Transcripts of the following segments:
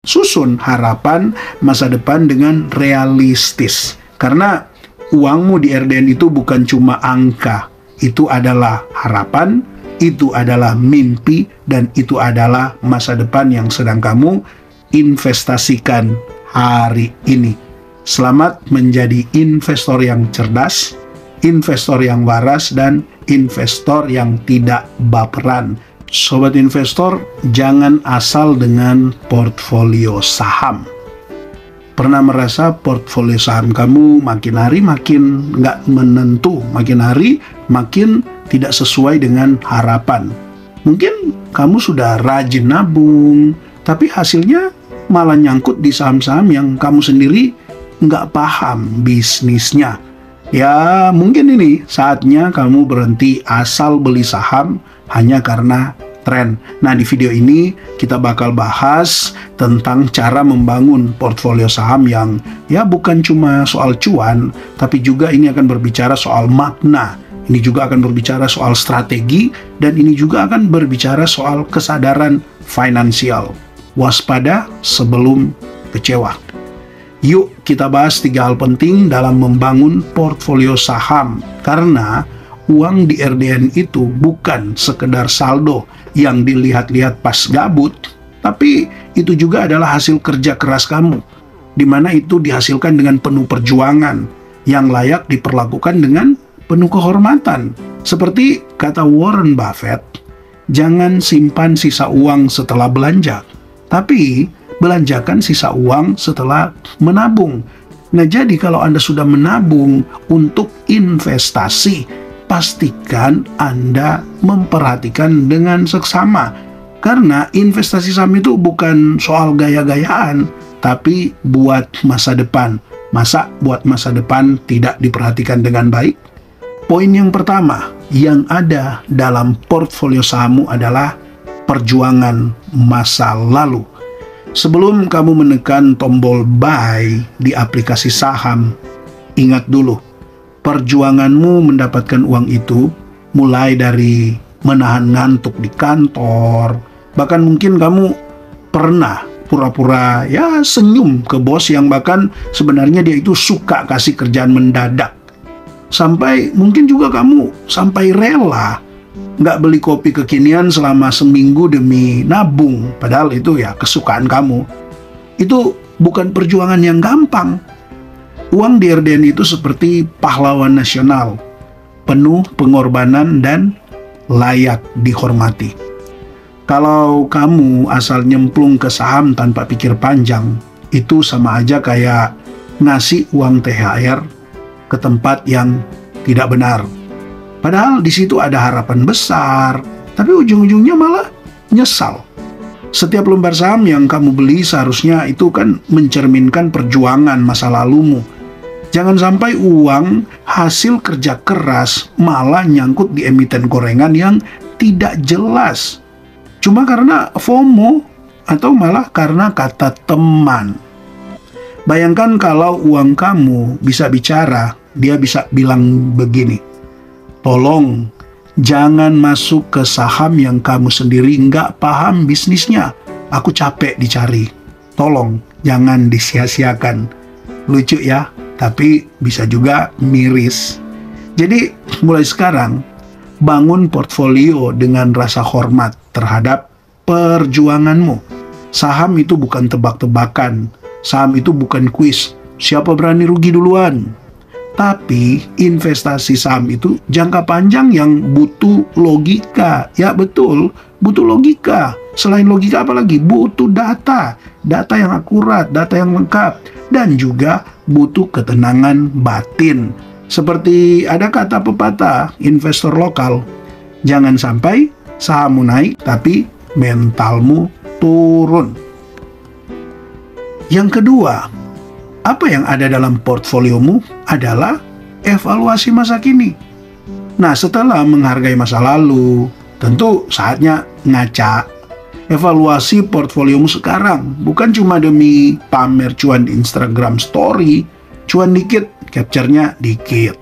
susun harapan masa depan dengan realistis. Karena uangmu di RDN itu bukan cuma angka, itu adalah harapan, itu adalah mimpi, dan itu adalah masa depan yang sedang kamu investasikan hari ini. Selamat menjadi investor yang cerdas, investor yang waras, dan investor yang tidak baperan. Sobat investor, jangan asal dengan portfolio saham. Pernah merasa portfolio saham kamu makin hari makin nggak menentu, makin hari makin tidak sesuai dengan harapan? Mungkin kamu sudah rajin nabung, tapi hasilnya malah nyangkut di saham-saham yang kamu sendiri nggak paham bisnisnya. Ya, mungkin ini saatnya kamu berhenti asal beli saham hanya karena tren. Nah, di video ini kita bakal bahas tentang cara membangun portfolio saham yang ya bukan cuma soal cuan, tapi juga ini akan berbicara soal makna. Ini juga akan berbicara soal strategi, dan ini juga akan berbicara soal kesadaran finansial. Waspada sebelum kecewa. Yuk kita bahas 3 hal penting dalam membangun portfolio saham. Karena uang di RDN itu bukan sekedar saldo yang dilihat-lihat pas gabut, tapi itu juga adalah hasil kerja keras kamu, di mana itu dihasilkan dengan penuh perjuangan, yang layak diperlakukan dengan penuh kehormatan. Seperti kata Warren Buffett, jangan simpan sisa uang setelah belanja, tapi belanjakan sisa uang setelah menabung. Nah, jadi kalau Anda sudah menabung untuk investasi, pastikan Anda memperhatikan dengan seksama. Karena investasi saham itu bukan soal gaya-gayaan, tapi buat masa depan. Masa buat masa depan tidak diperhatikan dengan baik? Poin yang pertama yang ada dalam portfolio sahammu adalah perjuangan masa lalu. Sebelum kamu menekan tombol buy di aplikasi saham, ingat dulu, perjuanganmu mendapatkan uang itu mulai dari menahan ngantuk di kantor, bahkan mungkin kamu pernah pura-pura ya senyum ke bos yang bahkan sebenarnya dia itu suka kasih kerjaan mendadak. Sampai mungkin juga kamu sampai rela nggak beli kopi kekinian selama seminggu demi nabung, padahal itu ya kesukaan kamu. Itu bukan perjuangan yang gampang. Uang di RDN itu seperti pahlawan nasional, penuh pengorbanan dan layak dihormati. Kalau kamu asal nyemplung ke saham tanpa pikir panjang, itu sama aja kayak ngasih uang THR ke tempat yang tidak benar. Padahal di situ ada harapan besar, tapi ujung-ujungnya malah nyesal. Setiap lembar saham yang kamu beli seharusnya itu kan mencerminkan perjuangan masa lalumu. Jangan sampai uang hasil kerja keras malah nyangkut di emiten gorengan yang tidak jelas. Cuma karena FOMO atau malah karena kata teman. Bayangkan kalau uang kamu bisa bicara, dia bisa bilang begini, tolong jangan masuk ke saham yang kamu sendiri nggak paham bisnisnya. Aku capek dicari. Tolong jangan disia-siakan. Lucu ya, tapi bisa juga miris. Jadi mulai sekarang, bangun portfolio dengan rasa hormat terhadap perjuanganmu. Saham itu bukan tebak-tebakan. Saham itu bukan kuis. Siapa berani rugi duluan? Tapi investasi saham itu jangka panjang yang butuh logika. Ya betul, butuh logika. Selain logika apa lagi? Butuh data. Data yang akurat, data yang lengkap. Dan juga butuh ketenangan batin. Seperti ada kata pepatah investor lokal, jangan sampai sahammu naik tapi mentalmu turun. Yang kedua, apa yang ada dalam portfoliomu adalah evaluasi masa kini. Nah, setelah menghargai masa lalu, tentu saatnya ngaca. Evaluasi portfoliomu sekarang, bukan cuma demi pamer cuan di Instagram story, cuan dikit, capture-nya dikit.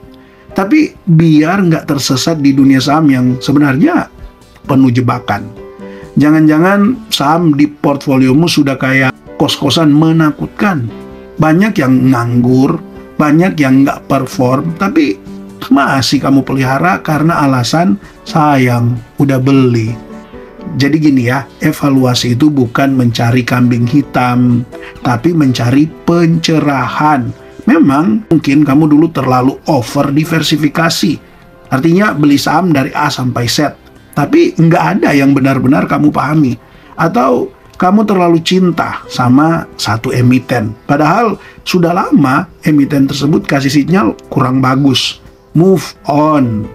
Tapi biar nggak tersesat di dunia saham yang sebenarnya penuh jebakan. Jangan-jangan saham di portfoliomu sudah kayak kos-kosan menakutkan. Banyak yang nganggur, banyak yang nggak perform, tapi masih kamu pelihara karena alasan sayang, udah beli. Jadi gini ya, evaluasi itu bukan mencari kambing hitam, tapi mencari pencerahan. Memang mungkin kamu dulu terlalu over diversifikasi. Artinya beli saham dari A sampai Z. Tapi nggak ada yang benar-benar kamu pahami. Atau kamu terlalu cinta sama satu emiten. Padahal sudah lama emiten tersebut kasih sinyal kurang bagus. Move on.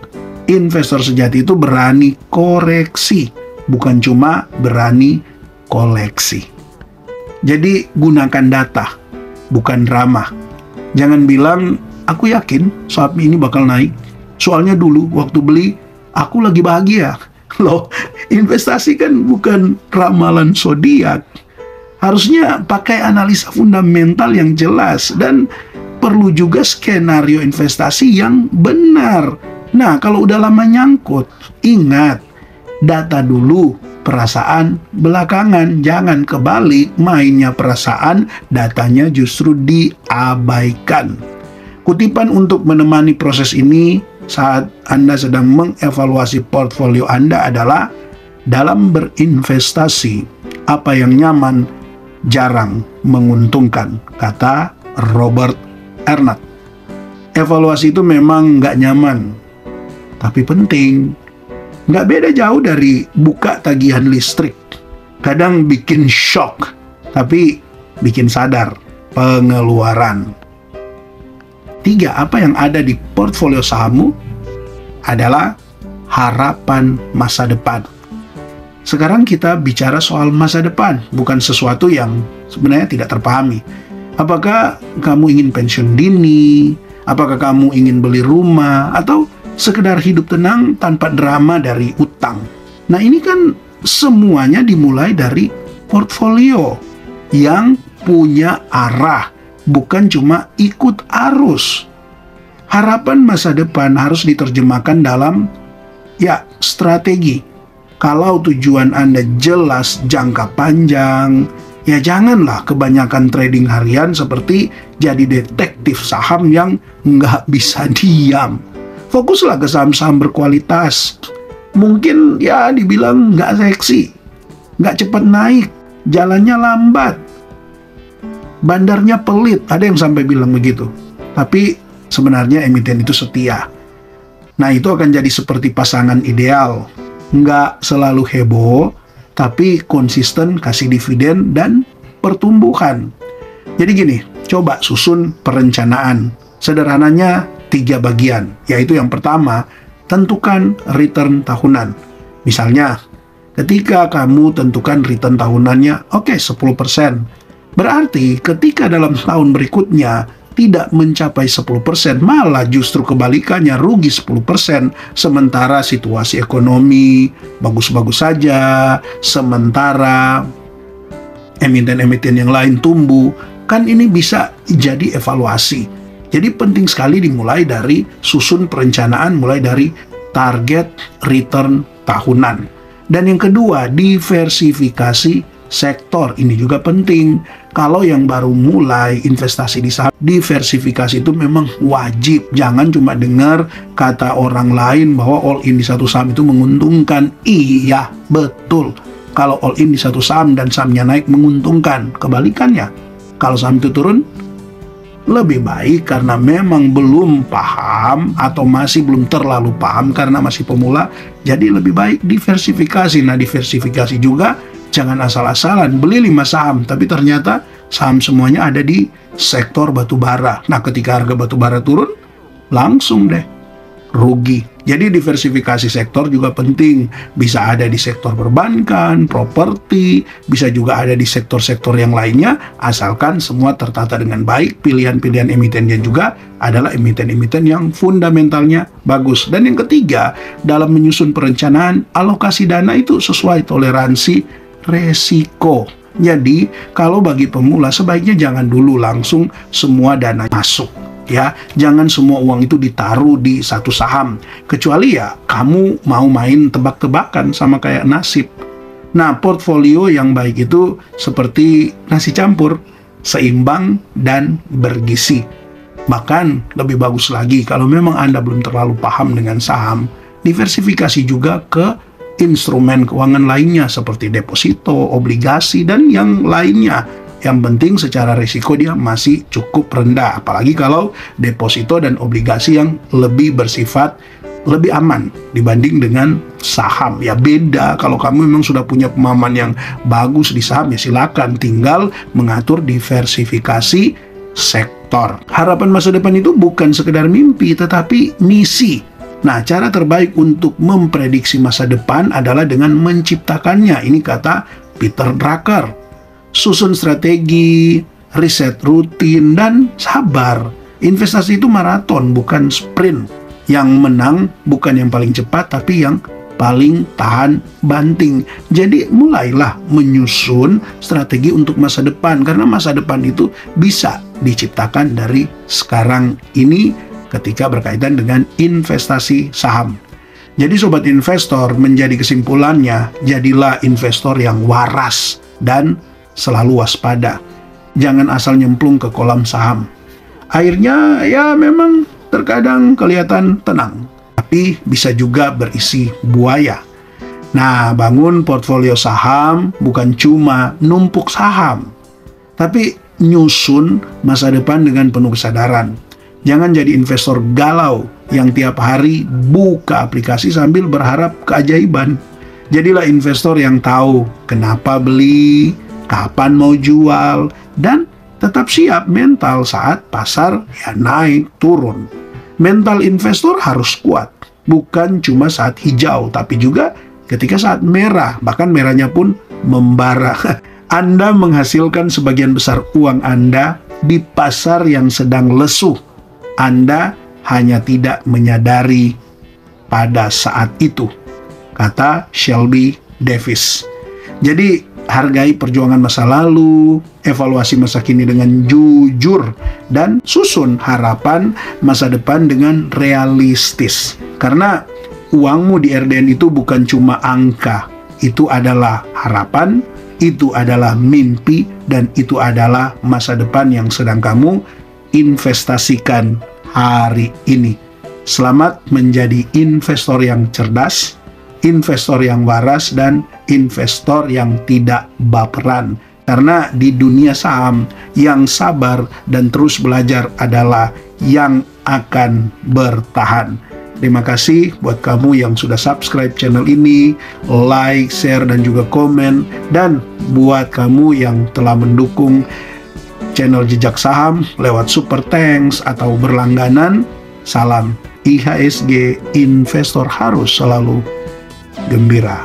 Investor sejati itu berani koreksi, bukan cuma berani koleksi. Jadi gunakan data, bukan drama. Jangan bilang, aku yakin saham ini bakal naik. Soalnya dulu waktu beli, aku lagi bahagia. Loh, investasi kan bukan ramalan zodiak. Harusnya pakai analisa fundamental yang jelas dan perlu juga skenario investasi yang benar. Nah, kalau udah lama nyangkut, ingat, data dulu, perasaan belakangan. Jangan kebalik, mainnya perasaan, datanya justru diabaikan. Kutipan untuk menemani proses ini saat Anda sedang mengevaluasi portfolio Anda adalah, dalam berinvestasi, apa yang nyaman jarang menguntungkan, kata Robert Arnott. Evaluasi itu memang nggak nyaman, tapi penting. Nggak beda jauh dari buka tagihan listrik. Kadang bikin shock, tapi bikin sadar pengeluaran. 3. Apa yang ada di portfolio sahammu adalah harapan masa depan. Sekarang kita bicara soal masa depan, bukan sesuatu yang sebenarnya tidak terpahami. Apakah kamu ingin pensiun dini? Apakah kamu ingin beli rumah? Atau sekedar hidup tenang tanpa drama dari utang? Nah, ini kan semuanya dimulai dari portfolio yang punya arah, bukan cuma ikut arus. Harapan masa depan harus diterjemahkan dalam strategi. Kalau tujuan Anda jelas jangka panjang, ya janganlah kebanyakan trading harian seperti jadi detektif saham yang nggak bisa diam. Fokuslah ke saham-saham berkualitas. Mungkin dibilang nggak seksi, nggak cepat naik, jalannya lambat, bandarnya pelit. Ada yang sampai bilang begitu. Tapi sebenarnya emiten itu setia. Nah, itu akan jadi seperti pasangan ideal. Nggak selalu heboh, tapi konsisten kasih dividen dan pertumbuhan. Jadi gini, coba susun perencanaan. Sederhananya 3 bagian, yaitu yang pertama, tentukan return tahunan. Misalnya, ketika kamu tentukan return tahunannya, 10%. Berarti ketika dalam tahun berikutnya tidak mencapai 10%, malah justru kebalikannya rugi 10%, sementara situasi ekonomi bagus-bagus saja, sementara emiten-emiten yang lain tumbuh, kan ini bisa jadi evaluasi. Jadi penting sekali dimulai dari susun perencanaan, mulai dari target return tahunan. Dan yang kedua, diversifikasi sektor. Ini juga penting. Kalau yang baru mulai investasi di saham, diversifikasi itu memang wajib. Jangan cuma dengar kata orang lain bahwa all in di satu saham itu menguntungkan. Iya, betul. Kalau all in di satu saham dan sahamnya naik menguntungkan. Kebalikannya, kalau saham itu turun, lebih baik karena memang belum paham atau masih belum terlalu paham karena masih pemula, jadi lebih baik diversifikasi. Nah, diversifikasi juga jangan asal-asalan beli 5 saham, tapi ternyata saham semuanya ada di sektor batubara. Nah, ketika harga batubara turun, langsung deh rugi. Jadi diversifikasi sektor juga penting. Bisa ada di sektor perbankan, properti, bisa juga ada di sektor-sektor yang lainnya, asalkan semua tertata dengan baik. Pilihan-pilihan emitennya juga adalah emiten-emiten yang fundamentalnya bagus. Dan yang ketiga, dalam menyusun perencanaan, alokasi dana itu sesuai toleransi resiko. Jadi, kalau bagi pemula sebaiknya jangan dulu langsung semua dana masuk. Ya, jangan semua uang itu ditaruh di satu saham. Kecuali kamu mau main tebak-tebakan sama kayak nasib. Nah, portfolio yang baik itu seperti nasi campur, seimbang dan bergizi. Bahkan lebih bagus lagi kalau memang Anda belum terlalu paham dengan saham, diversifikasi juga ke instrumen keuangan lainnya seperti deposito, obligasi, dan yang lainnya. Yang penting secara risiko dia masih cukup rendah, apalagi kalau deposito dan obligasi yang lebih bersifat lebih aman dibanding dengan saham. Ya beda, kalau kamu memang sudah punya pemahaman yang bagus di saham, ya silakan tinggal mengatur diversifikasi sektor. Harapan masa depan itu bukan sekedar mimpi, tetapi misi. Nah, cara terbaik untuk memprediksi masa depan adalah dengan menciptakannya. Ini kata Peter Drucker. Susun strategi, riset rutin, dan sabar. Investasi itu maraton, bukan sprint. Yang menang bukan yang paling cepat, tapi yang paling tahan banting. Jadi mulailah menyusun strategi untuk masa depan, karena masa depan itu bisa diciptakan dari sekarang ini ketika berkaitan dengan investasi saham. Jadi sobat investor, menjadi kesimpulannya, jadilah investor yang waras dan selalu waspada. Jangan asal nyemplung ke kolam saham. Airnya ya memang terkadang kelihatan tenang, tapi bisa juga berisi buaya. Nah, bangun portfolio saham bukan cuma numpuk saham, tapi nyusun masa depan dengan penuh kesadaran. Jangan jadi investor galau yang tiap hari buka aplikasi sambil berharap keajaiban. Jadilah investor yang tahu kenapa beli, kapan mau jual, dan tetap siap mental saat pasar ya naik turun. Mental investor harus kuat, bukan cuma saat hijau, tapi juga ketika saat merah, bahkan merahnya pun membara. Anda menghasilkan sebagian besar uang Anda di pasar yang sedang lesu. Anda hanya tidak menyadari pada saat itu, kata Shelby Davis. Jadi, hargai perjuangan masa lalu, evaluasi masa kini dengan jujur, dan susun harapan masa depan dengan realistis. Karena uangmu di RDN itu bukan cuma angka, itu adalah harapan, itu adalah mimpi, dan itu adalah masa depan yang sedang kamu investasikan hari ini. Selamat menjadi investor yang cerdas, investor yang waras, dan investor yang tidak baperan. Karena di dunia saham, yang sabar dan terus belajar adalah yang akan bertahan. Terima kasih buat kamu yang sudah subscribe channel ini, like, share, dan juga komen. Dan buat kamu yang telah mendukung channel Jejak Saham lewat super thanks atau berlangganan, salam IHSG, investor harus selalu gembira.